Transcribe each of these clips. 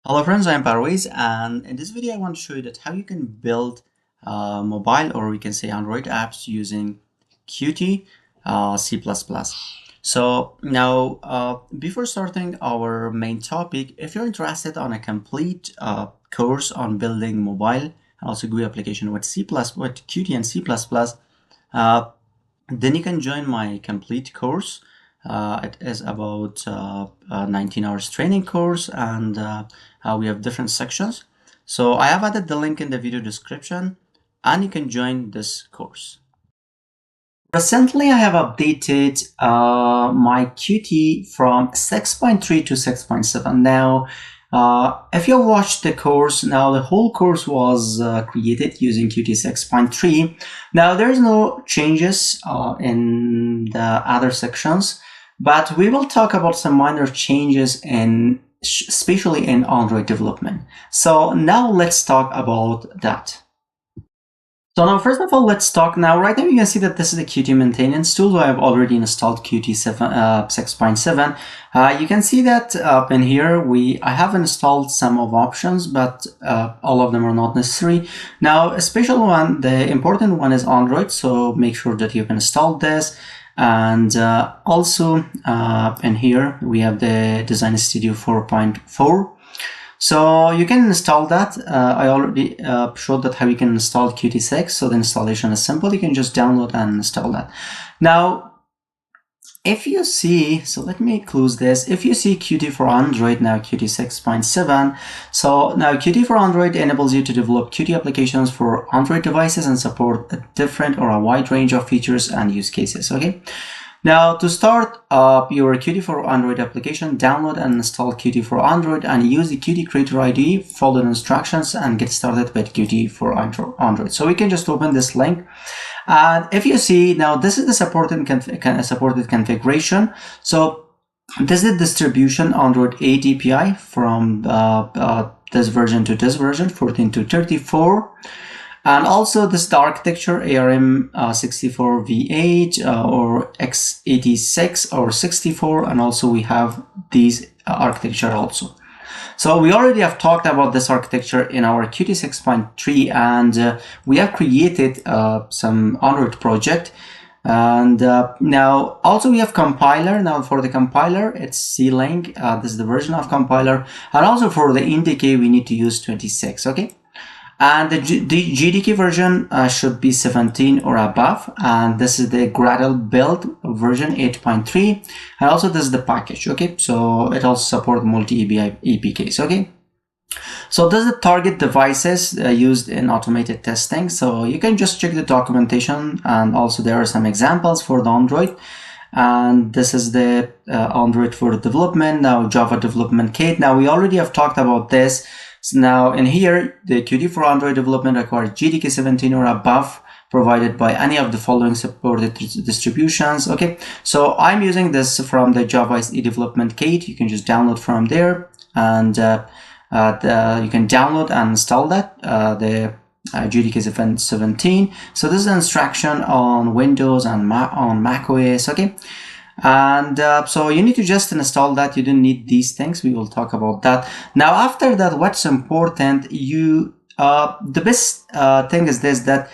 Hello friends, I'm Parvez, and in this video I want to show you that how you can build mobile, or we can say Android apps using Qt C++. So now before starting our main topic, if you're interested on a complete course on building mobile and also GUI application with with Qt and C++, uh, then you can join my complete course. It is about 19 hours training course, and we have different sections. So I have added the link in the video description, and you can join this course. Recently, I have updated my Qt from 6.3 to 6.7. Now, if you watched the course, now the whole course was created using Qt 6.3. Now, there's no changes in the other sections, but we will talk about some minor changes especially in Android development. So now let's talk about that. So now, first of all, let's talk now. Right now, you can see that this is the Qt maintenance tool. I have already installed Qt 6.7. You can see that in here, I have installed some of options, but all of them are not necessary. Now, a special one, the important one is Android. So make sure that you can install this. And also in here, we have the Design Studio 4.4. So you can install that. I already showed that how you can install Qt6. So the installation is simple. You can just download and install that. Now, if you see, so let me close this. If you see Qt for Android, now Qt 6.7. So now Qt for Android enables you to develop Qt applications for Android devices and support a different or a wide range of features and use cases. Okay. Now, to start your Qt for Android application, download and install Qt for Android and use the Qt Creator ID, follow the instructions, and get started with Qt for Android. So we can just open this link. And if you see, now this is the supported configuration. So this is the distribution Android ADPI from this version to this version, 14 to 34. And also this is the architecture ARM64 V8 or x86 or 64, and also we have these architecture also. So we already have talked about this architecture in our Qt 6.3, and we have created some Android project. And now also we have compiler. Now for the compiler, it's C-Link. This is the version of compiler, and also for the NDK we need to use 26. Okay. And the JDK version should be 17 or above. And this is the Gradle build version 8.3. And also this is the package. Okay, so it also supports multi-APKs. Okay, so this is the target devices used in automated testing. So you can just check the documentation, and also there are some examples for the Android. And this is the Android for development. Now Java development kit. Now we already have talked about this. So now in here, the Qt for Android development requires JDK 17 or above, provided by any of the following supported distributions. Okay, so I'm using this from the Java SE development kit. You can just download from there, and you can download and install that, the JDK 17. So this is an instruction on Windows and on Mac OS. Okay. And so you need to just install that. You don't need these things. We will talk about that. Now, after that, what's important, the best thing is this, that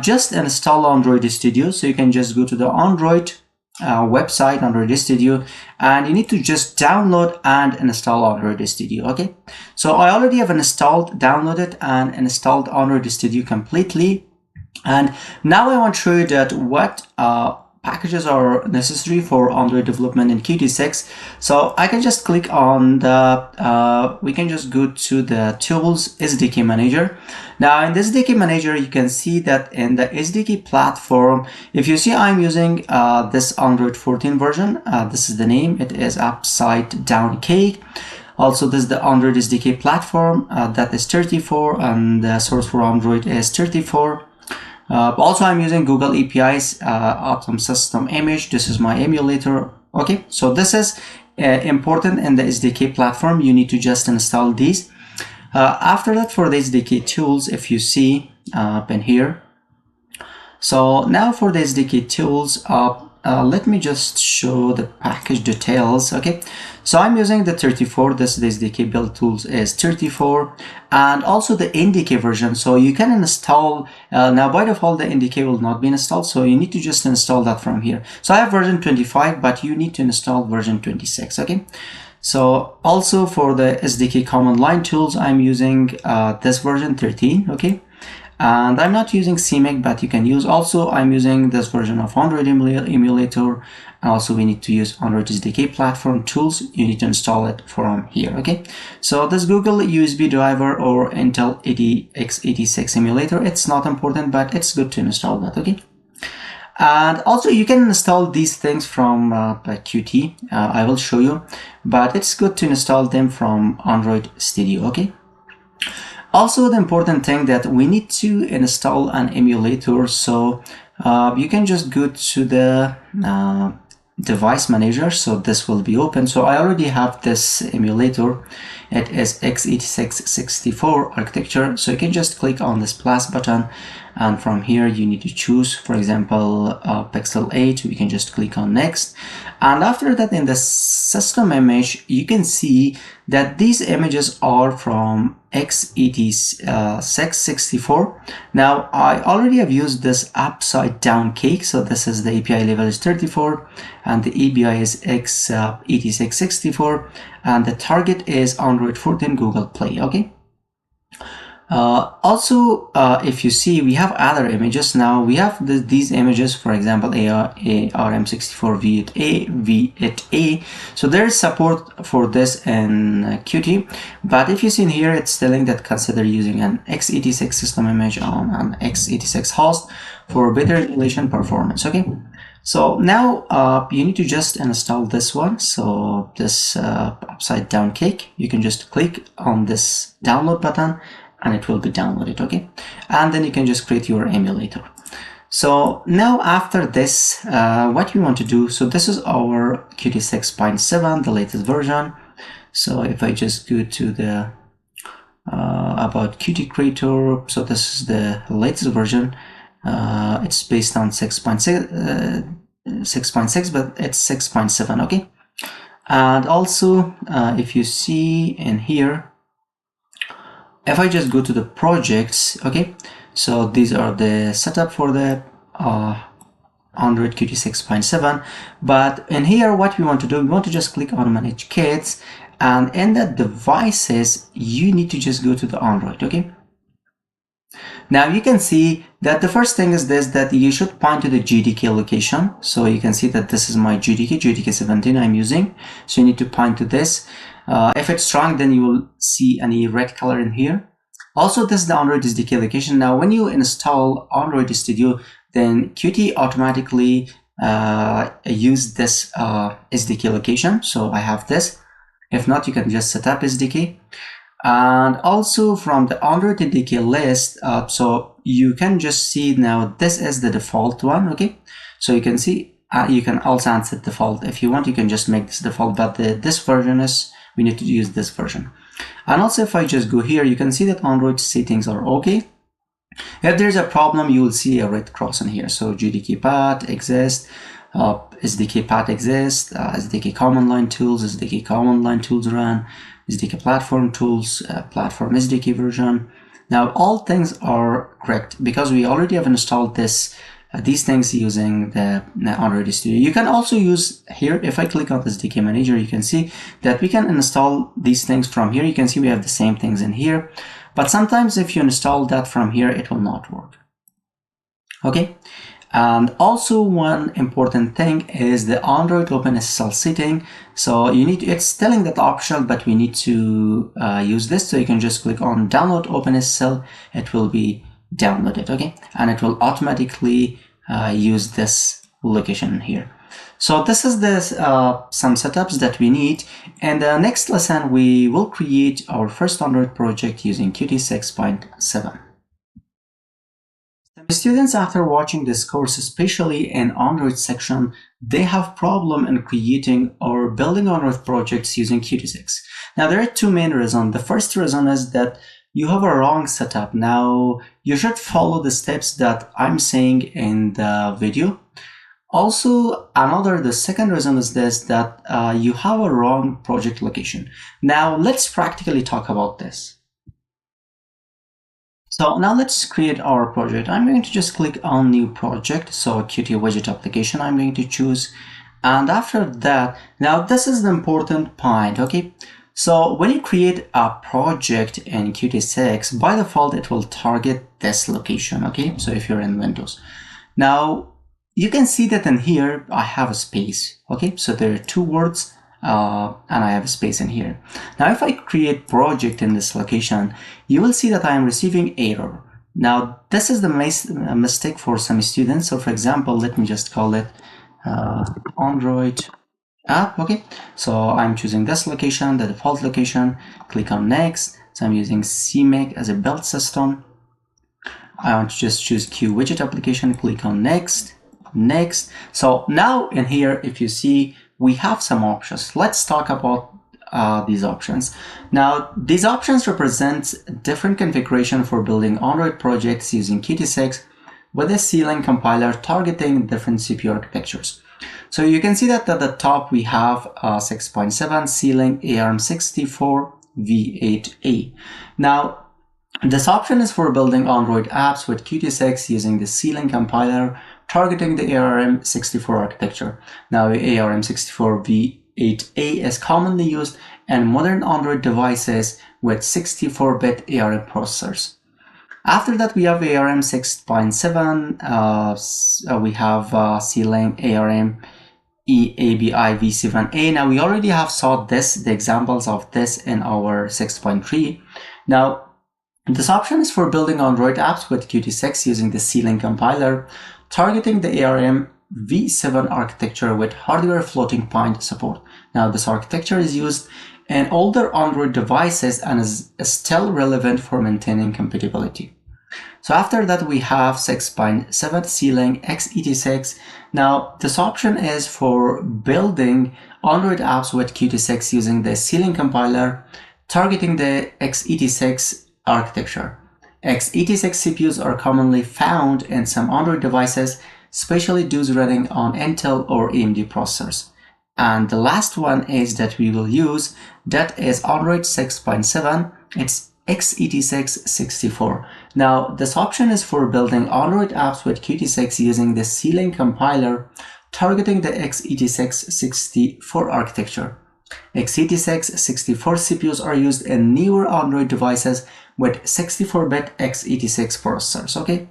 just install Android Studio. So you can just go to the Android website, Android Studio, and you need to just download and install Android Studio. Okay, so I already have downloaded and installed Android Studio completely. And now I want to show you that what packages are necessary for Android development in Qt6. So I can just click on the, we can just go to the Tools SDK Manager. Now in this SDK Manager, you can see that in the SDK platform, if you see I'm using this Android 14 version, this is the name, it is Upside Down Cake. Also, this is the Android SDK platform, that is 34, and the source for Android is 34. Also, I'm using Google APIs, Optimum System Image. This is my emulator. Okay, so this is important in the SDK platform. You need to just install these. After that, for the SDK tools, if you see in here. So now for the SDK tools, let me just show the package details. Okay, so I'm using the 34. This SDK build tools is 34, and also the NDK version. So you can install now. By default, the NDK will not be installed, so you need to just install that from here. So I have version 25, but you need to install version 26. Okay. So also for the SDK command line tools, I'm using this version 13. Okay. And I'm not using CMake, but you can use. Also, I'm using this version of Android Emulator. And also, we need to use Android SDK platform tools. You need to install it from here. Okay. So this Google USB driver or Intel x86 emulator, it's not important, but it's good to install that. Okay. And also, you can install these things from Qt. I will show you, but it's good to install them from Android Studio. Okay. Also, the important thing that we need to install an emulator. So you can just go to the device manager. So this will be open. So I already have this emulator. It is x86-64 architecture. So you can just click on this plus button. And from here, you need to choose, for example, Pixel 8. We can just click on next. And after that, in the system image, you can see that these images are from x86-64. Now, I already have used this upside down cake. So this is the API level is 34 and the ABI is x86-64 and the target is Android 14 Google Play. Okay. Also, if you see, we have other images. Now we have these images, for example, ARM64 V8A. So there is support for this in Qt. But if you see in here, it's telling that consider using an x86 system image on an x86 host for better emulation performance. Okay. So now you need to just install this one. So this upside down cake, you can just click on this download button and it will be downloaded. Okay, and then you can just create your emulator. So now after this, what we want to do, so this is our Qt6.7, the latest version. So if I just go to the about Qt Creator, so this is the latest version. It's based on 6.6, but it's 6.7. Okay, and also if you see in here, if I just go to the projects, okay, so these are the setup for the Android Qt6.7. But in here, what we want to do, we want to just click on manage kits, and in the devices, you need to just go to the Android. Okay. Now you can see that the first thing is this, that you should point to the JDK location. So you can see that this is my JDK 17 I'm using. So you need to point to this. If it's strong, then you will see any red color in here. Also, this is the Android SDK location. Now, when you install Android Studio, then Qt automatically use this SDK location. So I have this. If not, you can just set up SDK. And also from the Android SDK list, so you can just see now this is the default one. Okay, so you can see you can also unset default. If you want, you can just make this default, but this version is, we need to use this version. And also if I just go here, you can see that Android settings are okay. If there's a problem, you will see a red cross in here. So JDK path exists, SDK path exists, SDK command line tools, SDK command line tools run, SDK platform tools, platform SDK version. Now all things are correct because we already have installed this these things using the Android Studio. You can also use here, if I click on the SDK manager, you can see that we can install these things from here. You can see we have the same things in here, but sometimes if you install that from here, it will not work. Okay. And also one important thing is the Android OpenSSL setting. So you need to, it's telling that optional, but we need to use this. So you can just click on download OpenSSL. It will be downloaded. Okay. And it will automatically use this location here. So this is the some setups that we need. And the next lesson, we will create our first Android project using Qt 6.7. Students, after watching this course, especially in Android section, they have problem in creating or building Android projects using Qt6. Now, there are two main reasons. The first reason is that you have a wrong setup. Now, you should follow the steps that I'm saying in the video. Also, the second reason is this, that you have a wrong project location. Now, let's practically talk about this. So now let's create our project. I'm going to just click on new project. So Qt widget application I'm going to choose. And after that, now this is the important point, okay? So when you create a project in Qt6, by default, it will target this location, okay? So if you're in Windows. Now, you can see that in here, I have a space, okay? So there are two words and I have a space in here. Now, if I create project in this location, you will see that I am receiving error. Now, this is the mistake for some students. So for example, let me just call it Android app, okay? So I'm choosing this location, the default location, click on next. So I'm using CMake as a build system. I want to just choose Qt widget application, click on next. So now in here, if you see, we have some options. Let's talk about these options. Now, these options represent different configuration for building Android projects using Qt6 with a ceiling compiler targeting different CPU architectures. So you can see that at the top we have 6.7 ceiling ARM64 V8A. Now, this option is for building Android apps with Qt6 using the ceiling compiler targeting the ARM64 architecture. Now, ARM64 V8A is commonly used in modern Android devices with 64-bit ARM processors. After that, we have ARM 6.7, we have ceiling ARM EABI V7A. Now, we already have saw the examples of this in our 6.3. Now, this option is for building Android apps with Qt6 using the ceiling compiler, targeting the ARM V7 architecture with hardware floating point support. Now, this architecture is used in older Android devices and is still relevant for maintaining compatibility. So after that, we have 6.7 ceiling x86. Now, this option is for building Android apps with Qt6 using the ceiling compiler, targeting the x86 architecture. x86 CPUs are commonly found in some Android devices, especially those running on Intel or AMD processors. And the last one is that we will use, that is Android 6.7. It's x86 64. Now, this option is for building Android apps with Qt6 using the ceiling compiler, targeting the x86 64 architecture. x86 64 CPUs are used in newer Android devices with 64-bit x86 processors, okay?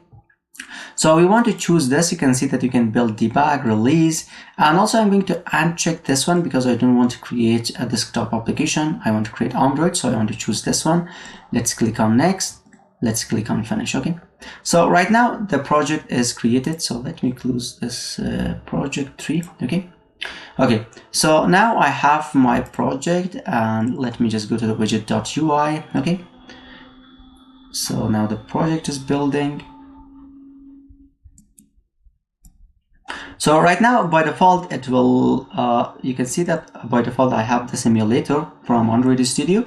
So we want to choose this. You can see that you can build, debug, release, and also I'm going to uncheck this one because I don't want to create a desktop application. I want to create Android, so I want to choose this one. Let's click on next. Let's click on finish, okay? So right now the project is created. So let me close this project 3, okay? Okay, so now I have my project and let me just go to the widget.ui, okay? So now the project is building. So right now, by default, it will, you can see that by default, I have this emulator from Android Studio.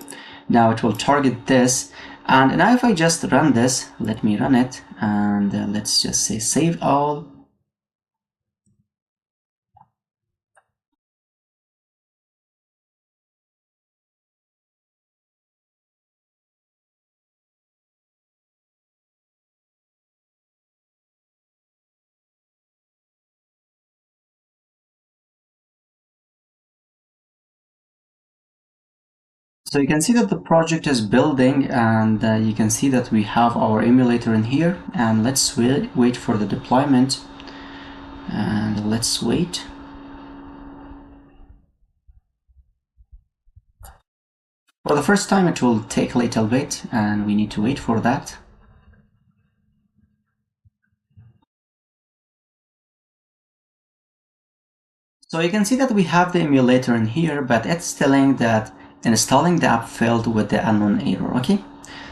Now it will target this. And now if I just run this, let me run it. And let's just say save all. So you can see that the project is building and you can see that we have our emulator in here, and let's wait for the deployment, and let's wait. For the first time it will take a little bit and we need to wait for that. So you can see that we have the emulator in here, but it's telling that installing the app failed with the unknown error, okay?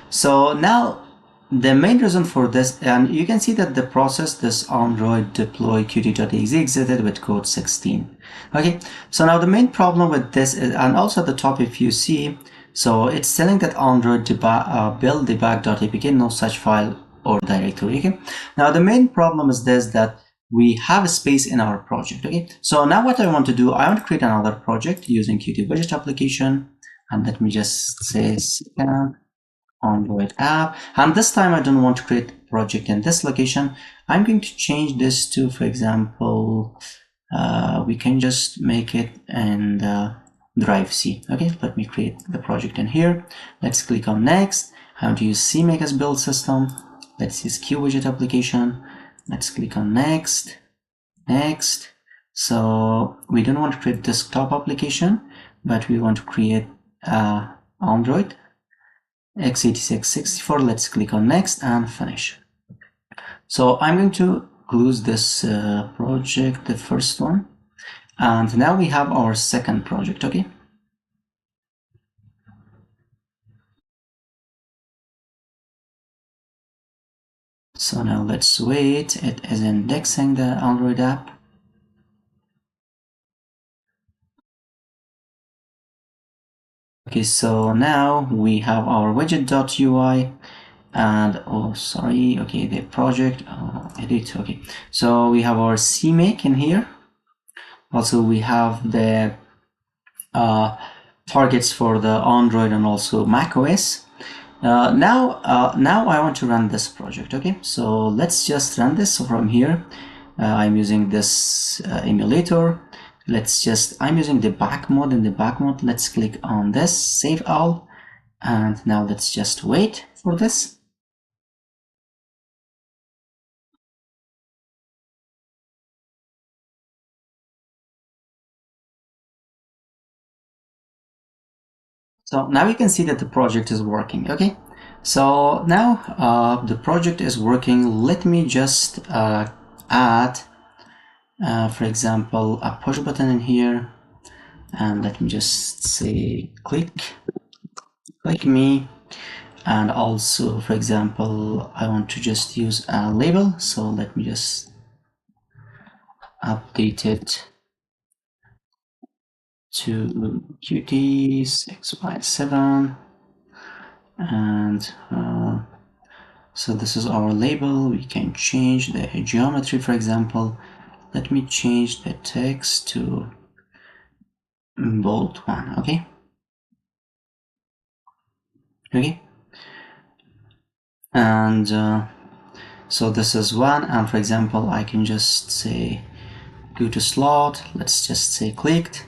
So now the main reason for this, and you can see that the process, this Android deploy Qt.exe exited with code 16, okay? So now the main problem with this is, and also at the top if you see, so it's telling that Android build debug.apk, no such file or directory, okay? Now the main problem is this, that we have a space in our project. Okay, so now what I want to do, I want to create another project using Qt Widget application, and let me just say second Android app, and this time I don't want to create a project in this location. I'm going to change this to, for example, we can just make it in the drive C. Okay, let me create the project in here. Let's click on next. I want to use CMake as build system. Let's use Qt Widget application. Let's click on next. So we don't want to create desktop application, but we want to create Android x86 64. Let's click on next and finish. So I'm going to close this project, the first one, and now we have our second project. Okay, so now let's wait. It is indexing the Android app. Okay, so now we have our widget.ui, and oh sorry, okay, the project edit. Okay, so we have our CMake in here. Also we have the targets for the Android and also Mac OS. Now I want to run this project. Okay, so let's just run this from here. I'm using this emulator. I'm using the back mode. In the back mode, let's click on this, save all, and now let's just wait for this. So now you can see that the project is working. Okay, so now the project is working. Let me just add, for example, a push button in here, and let me just say click me. And also, for example, I want to just use a label, so let me just update it to Qt6.7, and so this is our label. We can change the geometry, for example. Let me change the text to bold one. Okay, and so this is one, and for example I can just say go to slot, let's just say clicked,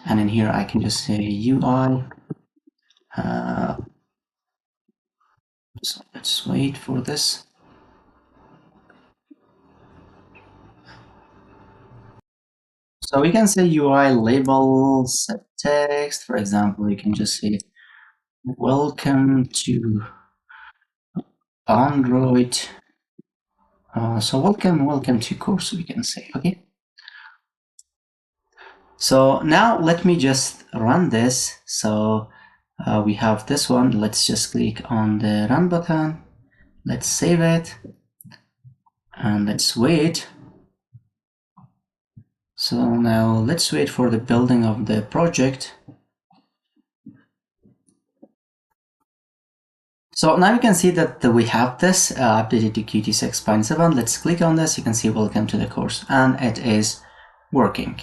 and in here I can just say UI. So let's wait for this. So we can say UI label set text. For example, you can just say welcome to Android. So welcome to course, we can say. Okay, so now let me just run this. So we have this one. Let's just click on the run button. Let's save it and let's wait. So now let's wait for the building of the project. So now you can see that we have this updated to Qt6.7. Let's click on this. You can see welcome to the course, and it is working.